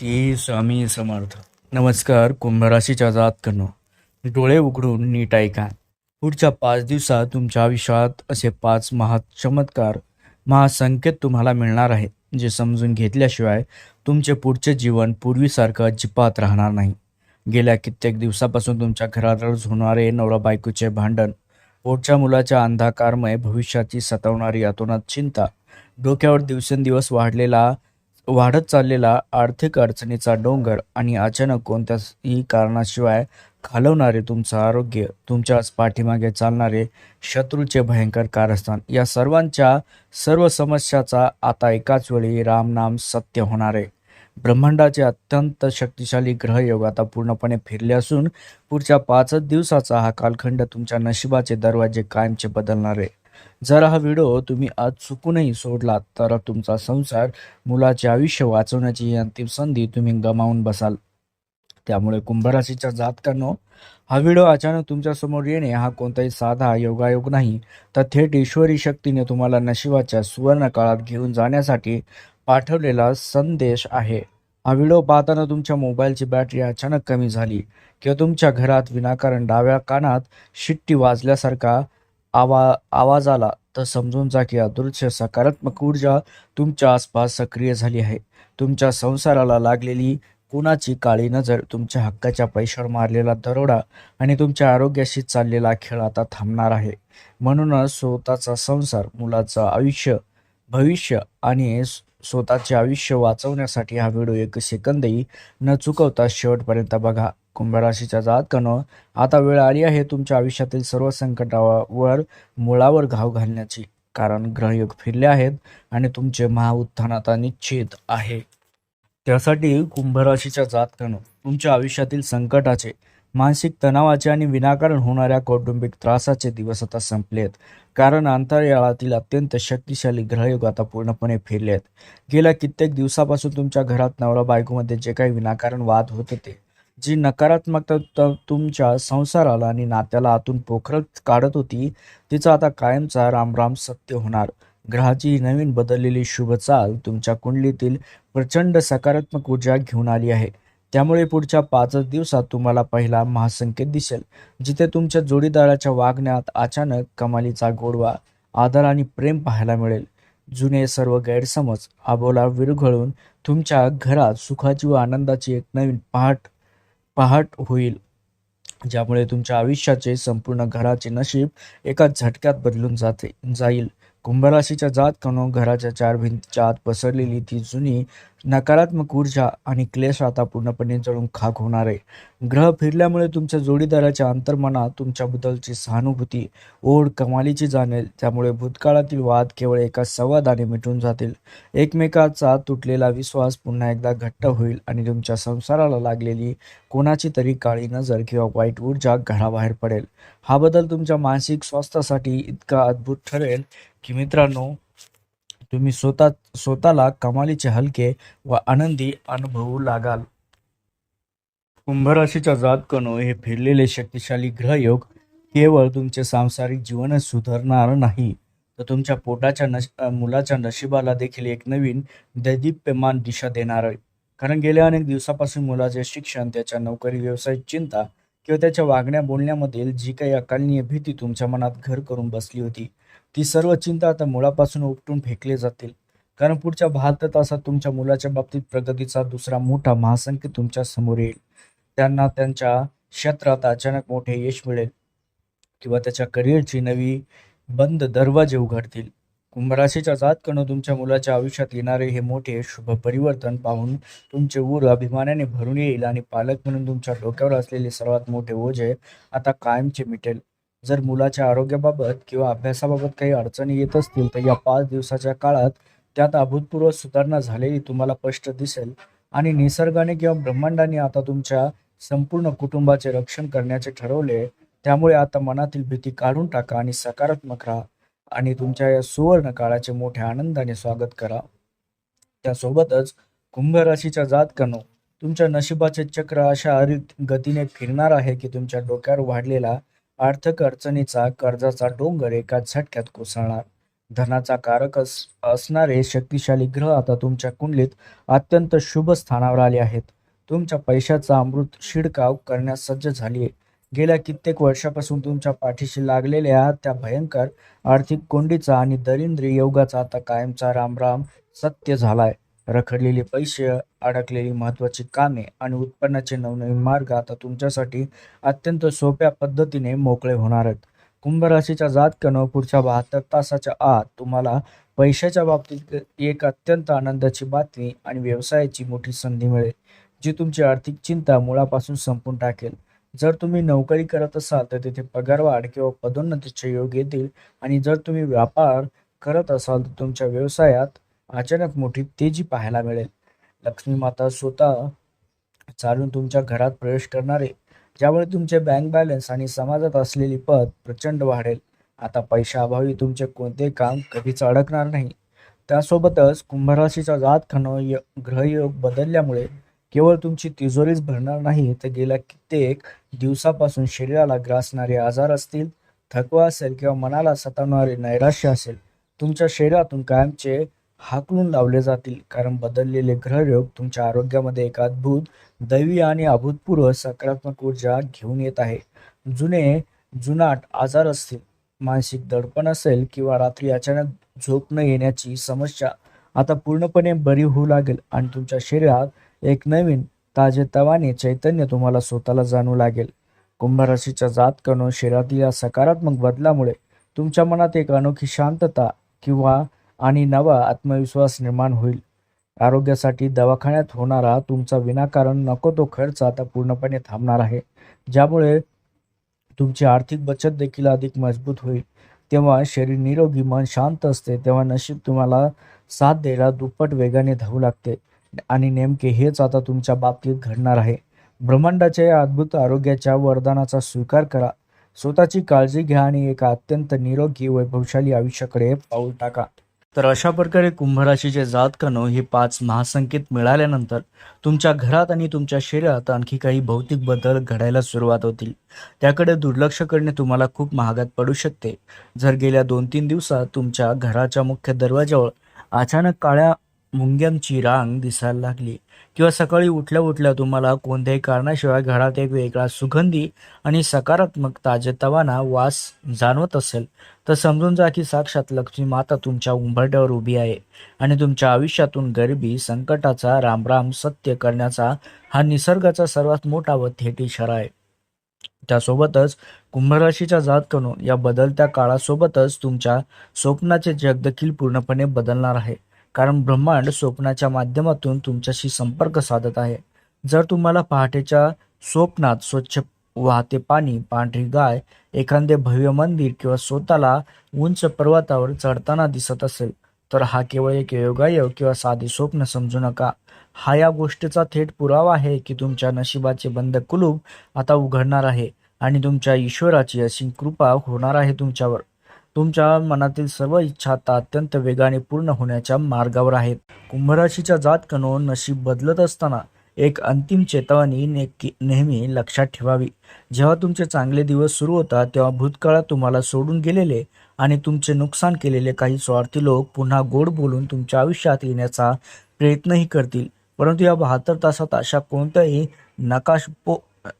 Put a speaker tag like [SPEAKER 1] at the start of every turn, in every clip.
[SPEAKER 1] श्री स्वामी समर्थ. नमस्कार. कुंभ राशीच्या जातकांनो, डोळे उघडून नीट ऐका. पुढच्या 5 दिवसात तुमच्या आयुष्यात असे 5 महाचमत्कार, महासंकेत तुम्हाला मिळणार आहेत, जे समजून घेतल्याशिवाय तुमचे पुढचे जीवन पूर्वीसारखं अजिबात राहणार नाही. गेल्या कित्येक दिवसापासून तुमच्या घरात रोज होणारे नवरा बायकोचे भांडण, पोटच्या मुलाच्या अंधकारमय भविष्याची सतावणारी अतोनात चिंता, डोक्यावर दिवसेंदिवस वाढत चाललेला आर्थिक अडचणीचा डोंगर आणि अचानक कोणत्याही कारणाशिवाय खालवणारे तुमचं आरोग्य, तुमच्याच पाठीमागे चालणारे शत्रूचे भयंकर कारस्थान, या सर्व समस्याचा आता एकाच वेळी रामनाम सत्य होणार आहे. ब्रह्मांडाचे अत्यंत शक्तिशाली ग्रहयोग आता पूर्णपणे फिरले असून पुढच्या 5च दिवसाचा हा कालखंड तुमच्या नशिबाचे दरवाजे कायमचे बदलणार आहे. जर हा व्हिडिओ तुम्ही आज चुकूनही सोडलात तर तुमचा संसार, मुलाचे आयुष्य वाचवण्याची ही अंतिम संधी तुम्ही गमावून बसाल. त्यामुळे कुंभ राशीच्या जातकांनो, हा व्हिडिओ अचानक तुमच्या समोर येणे हा कोणताही साधा योगायोग नाही, तर थेट ईश्वरी शक्तीने तुम्हाला नशिबाच्या सुवर्ण काळात घेऊन जाण्यासाठी पाठवलेला संदेश आहे. हा व्हिडिओ पाहताना तुमच्या मोबाईलची बॅटरी अचानक कमी झाली किंवा तुमच्या घरात विनाकारण डाव्या कानात शिट्टी वाजल्यासारखा आवाज आला तर समजून जा की अदृश्य सकारात्मक ऊर्जा तुमच्या आसपास सक्रिय झाली आहे. तुमच्या संसाराला लागलेली कुणाची काळी नजर, तुमच्या हक्काच्या पैशावर मारलेला दरोडा आणि तुमच्या आरोग्याशी चाललेला खेळ आता थांबणार आहे. म्हणूनच स्वतःचा संसार, मुलाचं आयुष्य, भविष्य आणि स्वतःचे आयुष्य वाचवण्यासाठी हा व्हिडिओ एक सेकंदही न चुकवता शेवटपर्यंत बघा. कुंभ राशीच्या जातकांनो, आता वेळ आली आहे तुमच्या आयुष्यातील सर्व संकटावर मुळावर घाव घालण्याची. कारण ग्रहयोग फिरले आहेत आणि तुमचे महाउत्थान आता निश्चित आहे. त्यासाठी कुंभ राशीच्या जातकांनो, तुमच्या आयुष्यातील संकटाचे, मानसिक तणावाचे आणि विनाकारण होणाऱ्या कौटुंबिक त्रासाचे दिवस आता संपलेत. कारण अंतराळातील अत्यंत शक्तिशाली ग्रहयोग आता पूर्णपणे फिरले आहेत. गेल्या कित्येक दिवसापासून तुमच्या घरात नवरा बायकोमध्ये जे काही विनाकारण वाद होत होते, जी नकारात्मकता तुमच्या संसाराला आणि नात्याला आतून पोखरत काढत होती, तिचा आता कायमचा रामराम सत्य होणार. ग्रहाची ही नवीन बदललेली शुभ चाल तुमच्या कुंडलीतील प्रचंड सकारात्मक ऊर्जा घेऊन आली आहे. त्यामुळे पुढच्या 5च दिवसात तुम्हाला पहिला महासंकेत दिसेल, जिथे तुमच्या जोडीदाराच्या वागण्यात अचानक कमालीचा गोडवा, आदर आणि प्रेम पाहायला मिळेल. जुने सर्व गैरसमज आबोला विरघळून तुमच्या घरात सुखाची व आनंदाची एक नवीन पहाट होईल, ज्यामुळे तुमच्या आयुष्याचे संपूर्ण घराचे नशीब एका झटक्यात बदलून जाईल. कुंभ राशीच्या जातकांनो, घराच्या 4 भिंतीच्या आत पसरलेली ती जुनी नकारात्मक ऊर्जा आणि क्लेश आता पूर्णपणे जळून खाक होणार आहे. ग्रह फिरल्यामुळे तुमच्या जोडीदाराच्या अंतर्मनात तुमच्याबद्दलची सहानुभूती, ओढ कमालीची जाणेल. त्यामुळे भूतकाळातील वाद केवळ एका संवादाने मिटून जातील. एकमेकाचा तुटलेला विश्वास पुन्हा एकदा घट्ट होईल आणि तुमच्या संसाराला लागलेली कोणाची तरी काळी नजर किंवा वाईट ऊर्जा घराबाहेर पडेल. हा बदल तुमच्या मानसिक स्वास्थ्यासाठी इतका अद्भुत ठरेल की मित्रांनो, तुम्ही स्वतःला कमालीचे हलके व आनंदी अनुभवू लागाल. कुंभ राशीच्या जातकांनो, हे फिरलेले शक्तिशाली ग्रहयोग केवळ तुमचे सांसारिक जीवनच सुधारणार नाही, तर तुमच्या पोटाच्या मुलाच्या नशिबाला देखील एक नवीन दैदिप्यमान दिशा देणार आहे. कारण गेल्या अनेक दिवसापासून मुलाचे शिक्षण, त्याच्या नोकरी व्यवसायाची चिंता किंवा त्याच्या वागण्या बोलण्यामधील जी काही अकालनीय भीती तुमच्या मनात घर करून बसली होती, ती सर्व चिंता आता मुळापासून उपटून फेकले जातील. कारण पुढच्या 72 तासात तुमच्या मुलाच्या बाबतीत प्रगतीचा दुसरा मोठा महासंकेत तुमच्या समोर येईल. त्यांना त्यांच्या क्षेत्रात अचानक मोठे यश मिळेल किंवा त्याच्या करिअरची नवी बंद दरवाजे उघडतील. कुंभ राशीच्या जातकांनो, तुमच्या मुलाच्या आयुष्यात येणारे हे मोठे शुभ परिवर्तन पाहून तुमचे ऊर अभिमानाने भरून येईल आणि पालक म्हणून तुमच्या डोक्यावर असलेले सर्वात मोठे ओझे आता कायमचे मिटेल. जर मुलाच्या आरोग्याबाबत किंवा अभ्यासाबाबत काही अडचणी येत असतील, तर या 5 दिवसाच्या काळात त्यात अभूतपूर्व सुधारणा झालेली तुम्हाला स्पष्ट दिसेल आणि निसर्गाने किंवा ब्रह्मांडाने आता तुमच्या संपूर्ण कुटुंबाचे रक्षण करण्याचे ठरवले. त्यामुळे आता मनातील भीती काढून टाका आणि सकारात्मक राहा आणि तुमच्या या सुवर्ण काळाचे मोठ्या आनंदाने स्वागत करा. त्यासोबतच कुंभ राशीच्या जातकांनो, तुमच्या नशिबाचे चक्र अशा गतीने फिरणार आहे की तुमच्या डोक्यावर वाढलेला आर्थिक अडचणीचा, कर्जाचा डोंगर एका झटक्यात कोसळणार. धनाचा कारक असणारे शक्तिशाली ग्रह आता तुमच्या कुंडलीत अत्यंत शुभ स्थानावर आले आहेत. तुमच्या पैशाचा अमृत शिडकाव करण्यास सज्ज झाली आहे. गेल्या कित्येक वर्षापासून तुमच्या पाठीशी लागलेल्या त्या भयंकर आर्थिक कोंडीचा आणि दरिद्री योगाचा आता कायमचा रामराम सत्य झालाय. रखडलेले पैसे, अडकलेली महत्वाची कामे आणि उत्पन्नाचे नवनवीन मार्ग आता तुमच्यासाठी अत्यंत सोप्या पद्धतीने मोकळे होणार आहेत. कुंभ राशीच्या जातकानं पुढच्या 72 तासाच्या आत तुम्हाला पैशाच्या बाबतीत एक अत्यंत आनंदाची बातमी आणि व्यवसायाची मोठी संधी मिळेल, जी तुमची आर्थिक चिंता मुळापासून संपून टाकेल. जर तुम्ही नोकरी करत असाल तर तिथे पगारवाढ किंवा पदोन्नतीचे योग येतील आणि जर तुम्ही व्यापार करत असाल तर तुमच्या व्यवसायात अचानक मोठी तेजी पाहायला मिळेल. लक्ष्मी माता स्वतः चालून तुमच्या घरात प्रवेश करणार आहे, ज्यामुळे तुमचे बँक बॅलन्स आणि समाजात असलेली पत प्रचंड वाढेल. आता पैशाअभावी तुमचे कोणतेही काम कधीच अडकणार नाही. त्यासोबतच कुंभराशीच्या जातकानं ग्रहयोग बदलल्यामुळे केवळ तुमची तिजोरीच भरणार नाही, तर गेल्या कित्येक दिवसापासून शरीराला ग्रासणारे आजार असतील, थकवा असेल किंवा मनाला सतावणारे नैराश्य असेल, तुमच्या शरीरातून कायमचे हाकलून लावले जातील. कारण बदललेले ग्रहयोग तुमच्या आरोग्यामध्ये एक अद्भुत दैवी आणि अभूतपूर्व सकारात्मक ऊर्जा घेऊन येत आहे. जुनाट आजार असतील, मानसिक दडपण असेल किंवा रात्री अचानक झोप न येण्याची समस्या आता पूर्णपणे बरी होऊ लागेल आणि तुमच्या शरीरात एक नवीन ताजेतवाने चैतन्य तुम्हाला स्वतःला जाणू लागेल. कुंभ राशीच्या जातकानं शरीरातील या सकारात्मक बदलामुळे तुमच्या मनात एक अनोखी शांतता किंवा आणि नवा आत्मविश्वास निर्माण होईल. आरोग्यासाठी दवाखान्यात होणारा तुमचा विनाकारण नको तो खर्च आता पूर्णपणे थांबणार आहे, ज्यामुळे तुमची आर्थिक बचत देखील अधिक मजबूत होईल. तेव्हा शरीर निरोगी, मन शांत असते, तेव्हा नशीब तुम्हाला साथ द्यायला दुप्पट वेगाने धावू लागते आणि नेमके हेच आता तुमच्या बाबतीत घडणार आहे. ब्रह्मांडाच्या या अद्भुत आरोग्याच्या वरदानाचा स्वीकार करा. स्वतःची काळजी घ्या आणि एका अत्यंत निरोगी वैभवशाली आयुष्याकडे पाऊल टाका. तर अशा प्रकारे कुंभ राशीचे जातकानं हे 5 महासंकेत मिळाल्यानंतर तुमच्या घरात आणि तुमच्या शरीरात आणखी काही भौतिक बदल घडायला सुरुवात होतील. त्याकडे दुर्लक्ष करणे तुम्हाला खूप महागात पडू शकते. जर गेल्या 2-3 दिवसात तुमच्या घराच्या मुख्य दरवाजावर अचानक काळ्या मुंग्यांची रांग दिसायला लागली किंवा सकाळी उठल्या उठल्या तुम्हाला कोणत्याही कारणाशिवाय घरात एक वेगळा सुगंधी आणि सकारात्मक ताजेतवाना वास जाणवत असेल, तर समजून जा की साक्षात लक्ष्मी माता तुमच्या उंबरठ्यावर उभी आहे आणि तुमच्या आयुष्यातून गरिबी संकटाचा रामराम सत्य करण्याचा हा निसर्गाचा सर्वात मोठा व थेट इशारा आहे. त्यासोबतच कुंभराशीच्या जातकानो या बदलत्या काळासोबतच तुमच्या स्वप्नाचे जग देखील पूर्णपणे बदलणार आहे. कारण ब्रह्मांड स्वप्नाच्या माध्यमातून तुमच्याशी संपर्क साधत आहे. जर तुम्हाला पहाटेच्या स्वप्नात स्वच्छ वाहते पाणी, पांढरी गाय, एखादे भव्य मंदिर किंवा स्वतःला उंच पर्वतावर चढताना दिसत असेल, तर हा केवळ एक योगायोग किंवा साधे स्वप्न समजू नका. हा या गोष्टीचा थेट पुरावा आहे की तुमच्या नशिबाचे बंद कुलूप आता उघडणार आहे आणि तुमच्या ईश्वराची अशी कृपा होणार आहे तुमच्यावर. तुमच्या मनातील सर्व इच्छा आता अत्यंत वेगाने पूर्ण होण्याच्या मार्गावर आहेत. कुंभराशीच्या जातकानो नशीब बदलत असताना एक अंतिम चेतावणी नेहमी लक्षात ठेवावी. जेव्हा तुमचे चांगले दिवस सुरू होतात तेव्हा भूतकाळात तुम्हाला सोडून गेलेले आणि तुमचे नुकसान केलेले काही स्वार्थी लोक पुन्हा गोड बोलून तुमच्या आयुष्यात येण्याचा प्रयत्नही करतील. परंतु या 72 तासात अशा कोणत्याही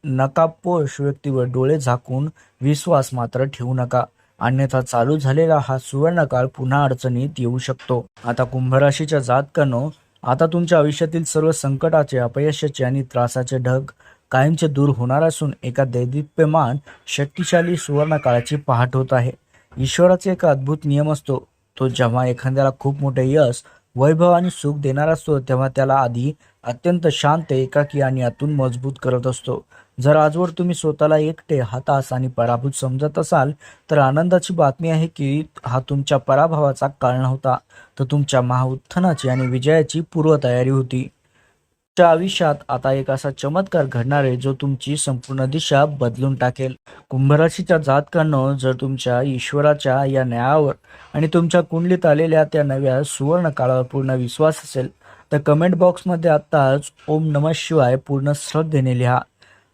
[SPEAKER 1] नकापोष व्यक्तीवर डोळे झाकून विश्वास मात्र ठेवू नका. अन्यथा चालू झालेला हा सुवर्णकाळ पुन्हा अडचणीत येऊ शकतो. आता कुंभराशीच्या जातकानो आता तुमच्या आयुष्यातील सर्व संकटाचे, अपयशाचे आणि त्रासाचे ढग कायमचे दूर होणार असून एका दैदिप्यमान शक्तिशाली सुवर्णकाळाची पहाट होत आहे. ईश्वराचा एक अद्भुत नियम असतो. तो जेव्हा एखाद्याला खूप मोठे यश, वैभव आणि सुख देणार असतो तेव्हा त्याला आधी अत्यंत शांत, एकाकी आणि आतून मजबूत करत असतो. जर आजवर तुम्ही स्वतःला एकटे, हताश आणि पराभूत समजत असाल तर आनंदाची बातमी आहे की हा तुमच्या पराभवाचा काळ नव्हता, तर तुमच्या महाउत्थानाची आणि विजयाची पूर्वतयारी होती. तुमच्या आयुष्यात आता एक असा चमत्कार घडणार आहे जो तुमची संपूर्ण दिशा बदलून टाकेल. कुंभराशीच्या जातकांनो जर तुमच्या ईश्वराच्या या न्यायावर आणि तुमच्या कुंडलीत आलेल्या त्या नव्या सुवर्ण काळावर पूर्ण विश्वास असेल तर कमेंट बॉक्समध्ये आत्ताच ओम नमः शिवाय पूर्ण श्रद्धेने लिहा.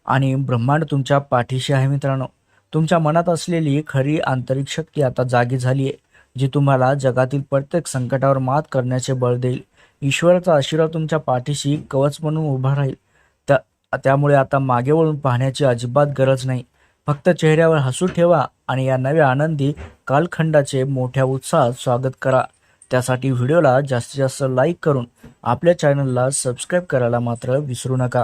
[SPEAKER 1] आणि ब्रह्मांड तुमच्या पाठीशी आहे मित्रांनो. तुमच्या मनात असलेली खरी आंतरिक शक्ती आता जागी झाली आहे. जे तुम्हाला जगातील प्रत्येक संकटावर मात करण्याचे बळ देईल. ईश्वराचा आशीर्वाद तुमच्या पाठीशी कवच म्हणून उभा राहील. त्यामुळे आता मागे वळून पाहण्याची अजिबात गरज नाही. फक्त चेहऱ्यावर हसू ठेवा आणि या नव्या आनंदी कालखंडाचे मोठ्या उत्साहात स्वागत करा. त्यासाठी व्हिडिओला जास्तीत जास्त लाईक करून आपल्या चॅनलला सबस्क्राईब करायला मात्र विसरू नका.